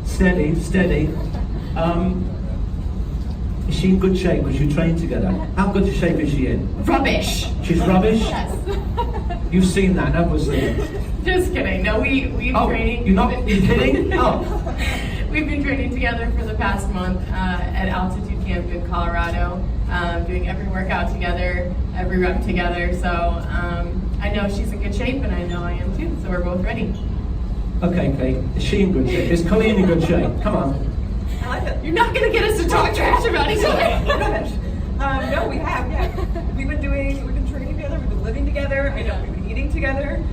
Steady, steady. Is she in good shape? Was you trained together? How good a shape is she in? Rubbish. She's rubbish? Yes. You've seen that, obviously. Just kidding. No, we've training. You're kidding? Oh. We've been training together for the past month at altitude camp in Colorado, doing every workout together, every rep together. So I know she's in good shape, and I know I am too. So we're both ready. Okay, Kate. Is she in good shape? Is Colleen in good shape? Come on. I like it. You're not going to get us to talk trash about each other. No, we have, yeah. We've been training together, we've been living together, I know we've been eating together.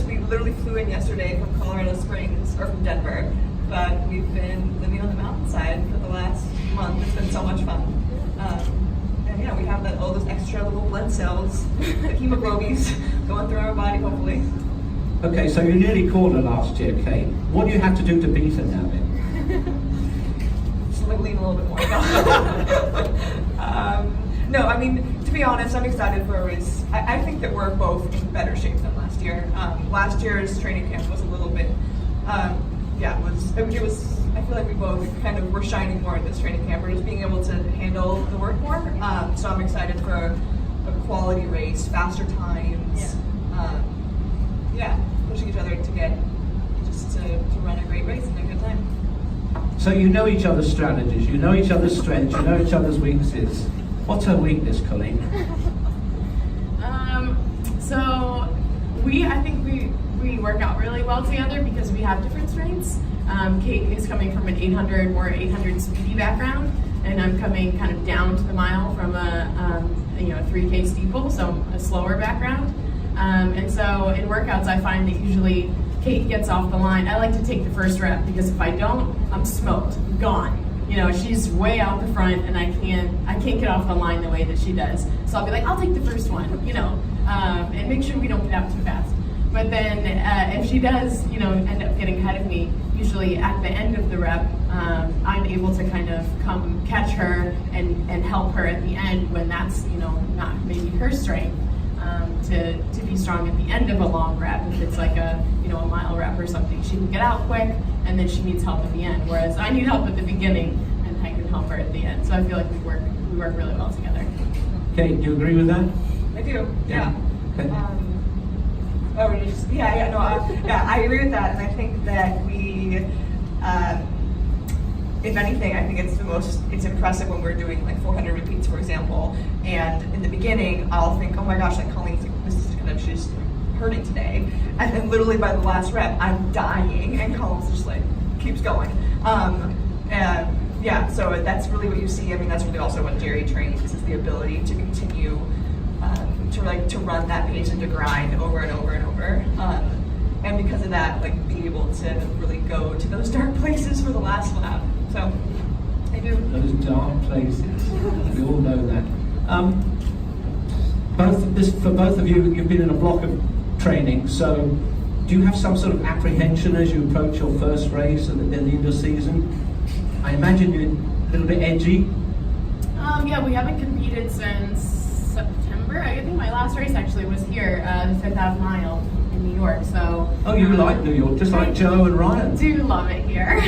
We literally flew in yesterday from Colorado Springs, or from Denver, but we've been living on the mountainside for the last month. It's been so much fun. We have all those extra little blood cells, the hemoglobins, going through our body, hopefully. Okay, so you nearly called her last year, Kate. What do you have to do to beat her now, then? Just lean a little bit more. No, I mean, to be honest, I'm excited for a race. I think that we're both in better shape than last year. Last year's training camp was a little bit, it was. I feel like we both kind of were shining more at this training camp. We're just being able to handle the work more. So I'm excited for a quality race, faster times. Pushing each other to run a great race and a good time. So you know each other's strategies, you know each other's strengths, you know each other's weaknesses. What's her weakness, Colleen? I think we work out really well together because we have different strengths. Kate is coming from an 800 speedy background, and I'm coming kind of down to the mile from a 3K steeple, so a slower background. And so in workouts, I find that usually Kate gets off the line. I like to take the first rep because if I don't, I'm smoked, gone. She's way out the front, and I can't get off the line the way that she does. So I'll be like, I'll take the first one, and make sure we don't get out too fast. But then if she does, end up getting ahead of me, usually at the end of the rep, I'm able to kind of come catch her and help her at the end when that's, not maybe her strength. To be strong at the end of a long rep. If it's like a mile rep or something, she can get out quick, and then she needs help at the end. Whereas I need help at the beginning, and I can help her at the end. So I feel like we work really well together. Kate, do you agree with that? I do. Yeah. Okay. I agree with that, and I think that we. If anything, I think it's impressive when we're doing like 400 repeats, for example, and in the beginning, I'll think, oh my gosh, like Colleen's she's hurting today, and then literally by the last rep, I'm dying, and Colleen's just like, keeps going. So that's really what you see. I mean, that's really also what Jerry trains, is the ability to continue to run that pace and to grind over and over and over. And because of that, be able to really go to those dark places for the last lap. So, I do. Those dark places. We all know that. For both of you, you've been in a block of training. So, do you have some sort of apprehension as you approach your first race at the end of the season? I imagine you're a little bit edgy. We haven't competed since September. I think my last race actually was here, the 5th Ave Mile in New York. So. Oh, you like New York, just like Joe and Ryan. Do love it here.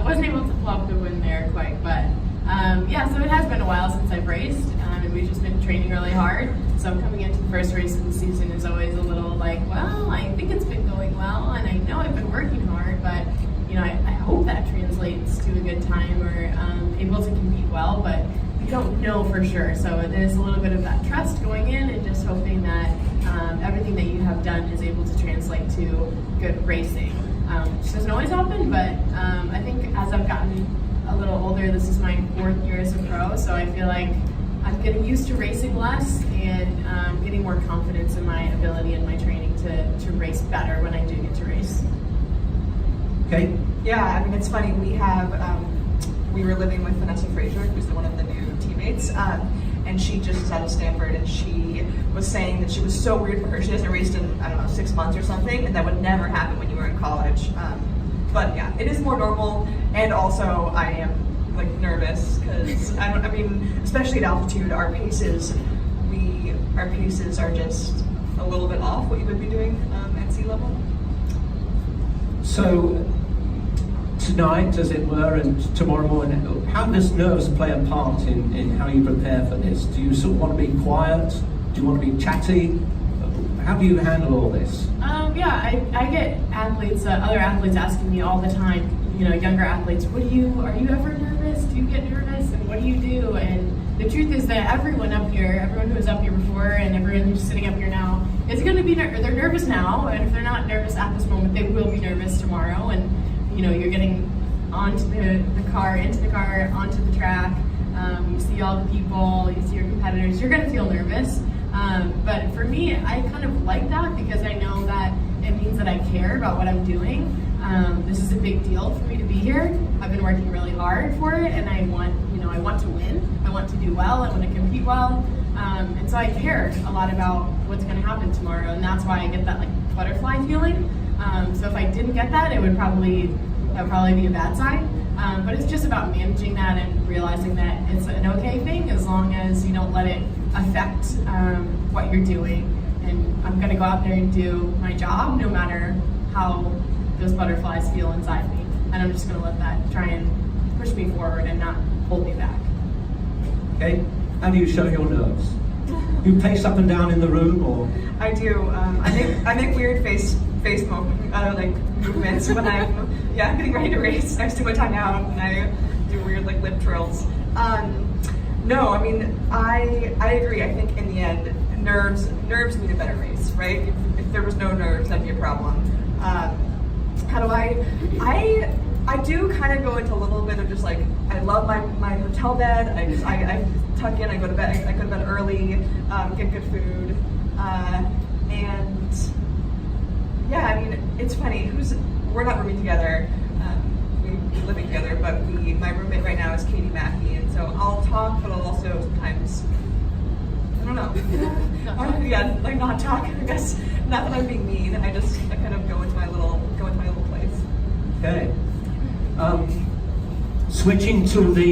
Wasn't able to pull off the win there quite, but so it has been a while since I've raced, and we've just been training really hard. So coming into the first race of the season is always a little like, well, I think it's been going well, and I know I've been working hard, but I hope that translates to a good time or able to compete well, but we don't know for sure. So there's a little bit of that trust going in, and just hoping that everything that you have done is able to translate to good racing. Which doesn't always happen, but I think as I've gotten a little older, this is my 4th year as a pro, so I feel like I'm getting used to racing less and getting more confidence in my ability and my training to race better when I do get to race. Okay. Yeah, I mean, it's funny. We were living with Vanessa Frazier, who's one of the new teammates, and she just is out of Stanford, and she was saying that she was so weird for her. She hasn't raced in, 6 months or something, and that would never happen when you were in college. But yeah, it is more normal, and also I am nervous because especially at altitude, our paces are just a little bit off what you would be doing at sea level. So tonight, as it were, and tomorrow morning, how does nerves play a part in how you prepare for this? Do you sort of want to be quiet? Do you want to be chatty? How do you handle all this? I get athletes, other athletes asking me all the time, you know, younger athletes, are you ever nervous? Do you get nervous? And what do you do? And the truth is that everyone up here, everyone who was up here before and everyone who's sitting up here now is going to be, they're nervous now, and if they're not nervous at this moment, they will be nervous tomorrow. And, you know, you're getting onto the car, into the car, onto the track, you see all the people, you see your competitors, you're going to feel nervous. But for me, I kind of like that because I know that it means that I care about what I'm doing. This is a big deal for me to be here. I've been working really hard for it, and I want to win. I want to do well. I want to compete well. And so I care a lot about what's going to happen tomorrow, and that's why I get that like butterfly feeling. So if I didn't get that, that would probably be a bad sign. But it's just about managing that and realizing that it's an okay thing as long as you don't let it affect what you're doing. And I'm going to go out there and do my job no matter how those butterflies feel inside me. And I'm just going to let that try and push me forward and not hold me back. Okay, how do you show your nerves? You pace up and down in the room, or? I do. I make weird face movements when I'm getting ready to race. I stick my tongue out and I do weird like lip trills. No, I mean I agree. I think in the end, nerves need a better race, right? If there was no nerves, that'd be a problem. How do I do kind of go into a little bit of just like I love my hotel bed. I tuck in. I go to bed early. Get good food. And yeah, I mean it's funny. We're not rooming together. We're living together, but my roommate right now is Katie Mackey, and so I'll talk, but I'll also sometimes I don't know. Like not talk. I guess not that I'm being mean. I kind of go into my little place. Okay. Switching to the